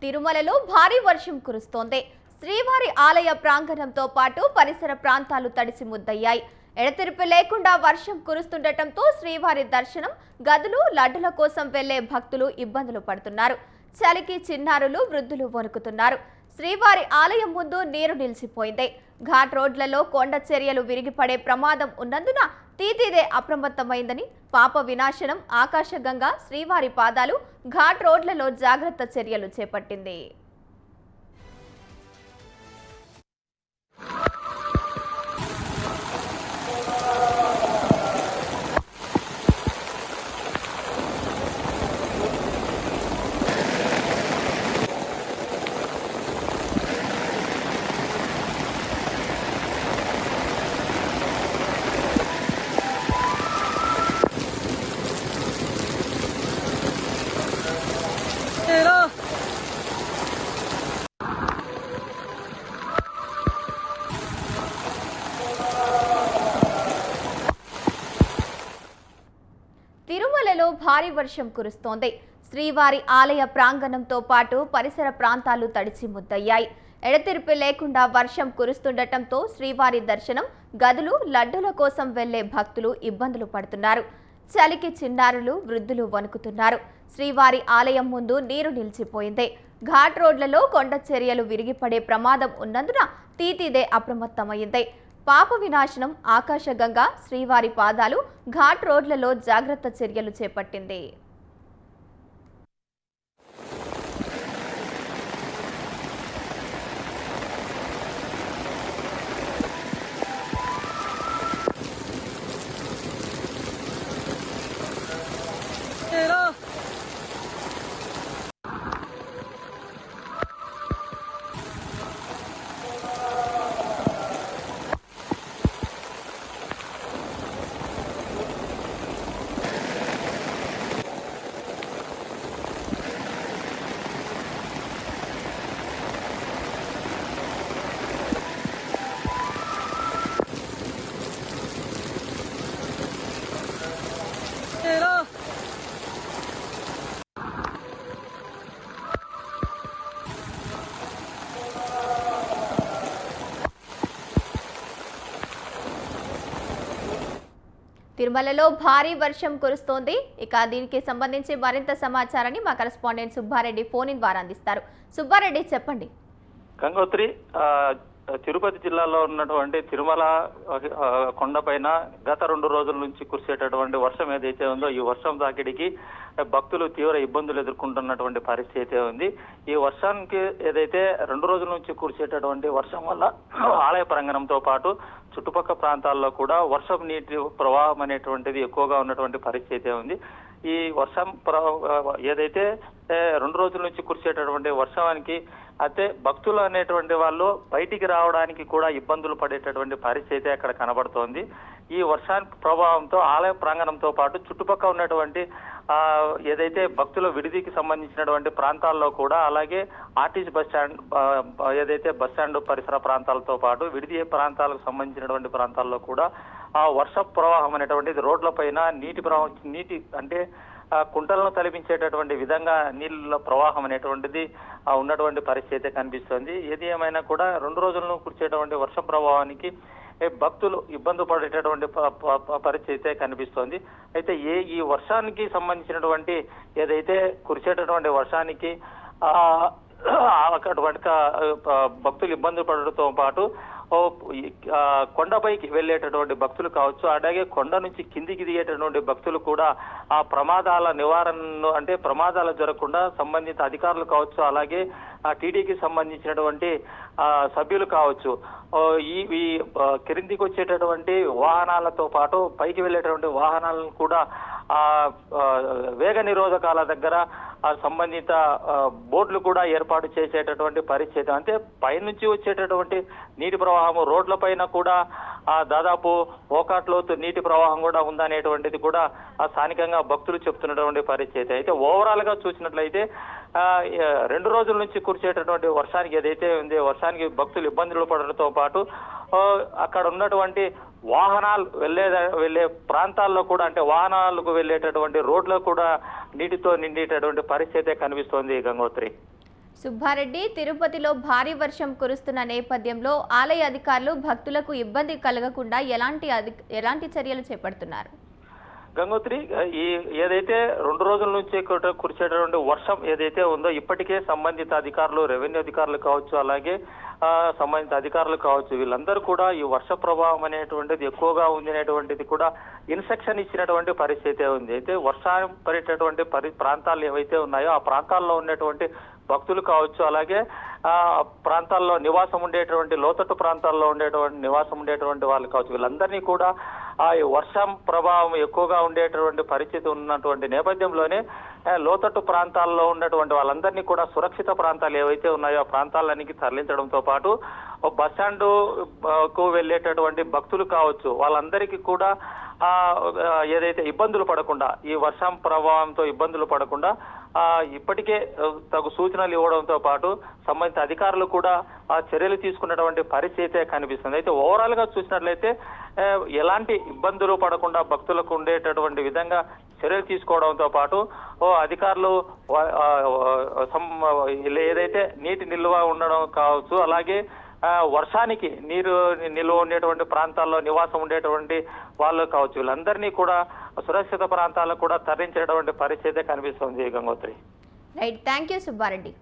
తిరుమలలో భారీ వర్షం కురుస్తోంది. శ్రీవారి ఆలయ ప్రాంగణంతో పాటు పరిసర ప్రాంతాలు తడిసి ముద్దయ్యాయి. ఎడతెరిపి లేకుండా వర్షం కురుస్తుండటంతో శ్రీవారి దర్శనం, గదులు, లడ్డుల కోసం వెళ్లే భక్తులు ఇబ్బందులు పడుతున్నారు. చలికి చిన్నారులు, వృద్ధులు వణుకుతున్నారు. శ్రీవారి ఆలయం ముందు నీరు నిలిచిపోయింది. ఘాట్ రోడ్లలో కొండ చర్యలు విరిగిపడే ప్రమాదం ఉన్నందున తీతీదే అప్రమత్తమైందని పాప వినాశనం ఆకాశగంగా శ్రీవారి పాదాలు ఘాట్ రోడ్లలో జాగ్రత్త చర్యలు చేపట్టింది. తిరుమలలో భారీ వర్షం కురుస్తోంది. శ్రీవారి ఆలయ ప్రాంగణంతో పాటు పరిసర ప్రాంతాలు తడిచి ముద్దయ్యాయి. ఎడతెరిపి లేకుండా వర్షం కురుస్తుండటంతో శ్రీవారి దర్శనం, గదులు, లడ్డుల కోసం వెళ్లే భక్తులు ఇబ్బందులు పడుతున్నారు. చలికి చిన్నారులు, వృద్ధులు వణుకుతున్నారు. శ్రీవారి ఆలయం ముందు నీరు నిలిచిపోయింది. ఘాట్ రోడ్లలో కొండ చర్యలు విరిగిపడే ప్రమాదం ఉన్నందున తీతీదే అప్రమత్తమైంది. పాప వినాశనం ఆకాశగంగా శ్రీవారి పాదాలు ఘాట్ రోడ్లలో జాగ్రత్త చర్యలు చేపట్టింది. తిరుమలలో భారీ వర్షం కురుస్తోంది. ఇక దీనికి సంబంధించి మరింత సమాచారాన్ని మా కరెస్పాండెంట్ సుబ్బారెడ్డి ఫోన్ ఇన్ ద్వారా అందిస్తారు. సుబ్బారెడ్డి, చెప్పండి. గంగోత్రి, తిరుపతి జిల్లాలో ఉన్నటువంటి తిరుమల కొండపైన గత 2 రోజుల నుంచి కురిసేటటువంటి వర్షం ఏదైతే ఉందో, ఈ వర్షం తాకిడికి భక్తులు తీవ్ర ఇబ్బందులు ఎదుర్కొంటున్నటువంటి పరిస్థితి ఉంది. ఈ వర్షానికి ఏదైతే 2 రోజుల నుంచి కురిసేటటువంటి వర్షం వల్ల ఆలయ ప్రాంగణంతో పాటు చుట్టుపక్కల ప్రాంతాల్లో కూడా వర్షం నీటి ప్రవాహం అనేటువంటిది ఎక్కువగా ఉన్నటువంటి పరిస్థితి ఉంది. ఈ వర్షం ఏదైతే 2 రోజుల నుంచి కురిసేటటువంటి వర్షానికి అయితే భక్తులు అనేటువంటి వాళ్ళు బయటికి రావడానికి కూడా ఇబ్బందులు పడేటటువంటి పరిస్థితి అక్కడ కనబడుతోంది. ఈ వర్షానికి ప్రభావంతో ఆలయ ప్రాంగణంతో పాటు చుట్టుపక్కల ఉన్నటువంటి ఏదైతే భక్తుల విడిదికి సంబంధించినటువంటి ప్రాంతాల్లో కూడా, అలాగే ఆర్టీసీ బస్టాండ్ ఏదైతే బస్టాండ్ పరిసర ప్రాంతాలతో పాటు విడిది ప్రాంతాలకు సంబంధించినటువంటి ప్రాంతాల్లో కూడా ఆ వర్ష ప్రవాహం అనేటువంటిది రోడ్ల పైన నీటి అంటే కుంటలను తలపించేటటువంటి విధంగా నీళ్ళ ప్రవాహం అనేటువంటిది ఉన్నటువంటి పరిస్థితి కనిపిస్తుంది. ఏది ఏమైనా కూడా 2 రోజులను కురిసేటువంటి వర్ష ప్రభావానికి భక్తులు ఇబ్బంది పడేటటువంటి పరిస్థితి కనిపిస్తోంది. అయితే ఈ వర్షానికి సంబంధించినటువంటి ఏదైతే కురిసేటటువంటి వర్షానికి అటువంటి భక్తులు ఇబ్బంది పడడంతో పాటు కొండపైకి వెళ్ళేటటువంటి భక్తులు కావచ్చు, అలాగే కొండ నుంచి కిందికి దిగేటటువంటి భక్తులు కూడా ఆ ప్రమాదాల నివారణను, అంటే ప్రమాదాలు జరగకుండా సంబంధిత అధికారులు కావచ్చు, అలాగే ఆ టీడీకి సంబంధించినటువంటి సభ్యులు కావచ్చు, ఈ కిందికి వచ్చేటటువంటి వాహనాలతో పాటు పైకి వెళ్ళేటటువంటి వాహనాలను కూడా వేగ నిరోధకాల దగ్గర సంబంధిత బోర్డులు కూడా ఏర్పాటు చేసేటటువంటి పరిస్థితి. అంటే పైనుంచి వచ్చేటటువంటి నీటి ప్రవాహము రోడ్ల పైన కూడా దాదాపు మోకాట్లోతు నీటి ప్రవాహం కూడా ఉందనేటువంటిది కూడా స్థానికంగా భక్తులు చెప్తున్నటువంటి పరిస్థితి. అయితే ఓవరాల్ గా చూసినట్లయితే 2 రోజుల నుంచి కురిసేటటువంటి వర్షానికి ఏదైతే ఉంది, వర్షానికి భక్తులు ఇబ్బందులు పడడంతో పాటు అక్కడ ఉన్నటువంటి వాహనాలు వెళ్లే ప్రాంతాల్లో కూడా, అంటే వాహనాలకు వెళ్లేటటువంటి రోడ్లు కూడా నీటితో నిండేటటువంటి పరిస్థితి కనిపిస్తోంది. గంగోత్రి, సుబ్బారెడ్డి, తిరుపతిలో భారీ వర్షం కురుస్తున్న నేపథ్యంలో ఆలయ అధికారులు భక్తులకు ఇబ్బంది కలగకుండా ఎలాంటి చర్యలు చేపడుతున్నారు? గంగోత్రి, ఈ ఏదైతే 2 రోజుల నుంచి కురిసేటటువంటి వర్షం ఏదైతే ఉందో ఇప్పటికే సంబంధిత అధికారులు, రెవెన్యూ అధికారులు కావచ్చు, అలాగే సంబంధిత అధికారులు కావచ్చు, వీళ్ళందరూ కూడా ఈ వర్ష ప్రభావం అనేటువంటిది ఎక్కువగా ఉంది అనేటువంటిది కూడా ఇన్స్ట్రక్షన్ ఇచ్చినటువంటి పరిస్థితి ఉంది. అయితే వర్షం పడేటటువంటి ప్రాంతాలు ఏవైతే ఉన్నాయో ఆ ప్రాంతాల్లో ఉన్నటువంటి భక్తులు కావచ్చు, అలాగే ప్రాంతాల్లో నివాసం ఉండేటువంటి లోతట్టు ప్రాంతాల్లో నివాసం ఉండేటువంటి వాళ్ళు కావచ్చు, వీళ్ళందరినీ కూడా ఆ వర్షం ప్రభావం ఎక్కువగా ఉండేటువంటి పరిస్థితి ఉన్నటువంటి నేపథ్యంలోనే లోతట్టు ప్రాంతాల్లో ఉన్నటువంటి వాళ్ళందరినీ కూడా సురక్షిత ప్రాంతాలు ఏవైతే ఉన్నాయో ఆ ప్రాంతాలన్నీ తరలించడంతో పాటు బస్టాండ్ కు వెళ్ళేటటువంటి భక్తులు కావచ్చు, వాళ్ళందరికీ కూడా ఏదైతే ఇబ్బందులు పడకుండా, ఈ వర్షం ప్రభావంతో ఇబ్బందులు పడకుండా ఇప్పటికే తగు సూచనలు ఇవ్వడంతో పాటు సంబంధిత అధికారులు కూడా చర్యలు తీసుకున్నటువంటి పరిస్థితే కనిపిస్తుంది. అయితే ఓవరాల్ గా చూసినట్లయితే ఎలాంటి ఇబ్బందులు పడకుండా భక్తులకు ఉండేటటువంటి విధంగా చర్యలు తీసుకోవడంతో పాటు అధికారులు ఏదైతే నీటి నిల్వ ఉండడం కావచ్చు, అలాగే వర్షానికి నీరు నిల్వ ఉండేటువంటి ప్రాంతాల్లో నివాసం ఉండేటువంటి వాళ్ళు కావచ్చు, వీళ్ళందరినీ కూడా సురక్షిత ప్రాంతాలకు కూడా తరలించేటువంటి పరిస్థితి కనిపిస్తుంది. Gangotri. Right, thank you Subbareddy.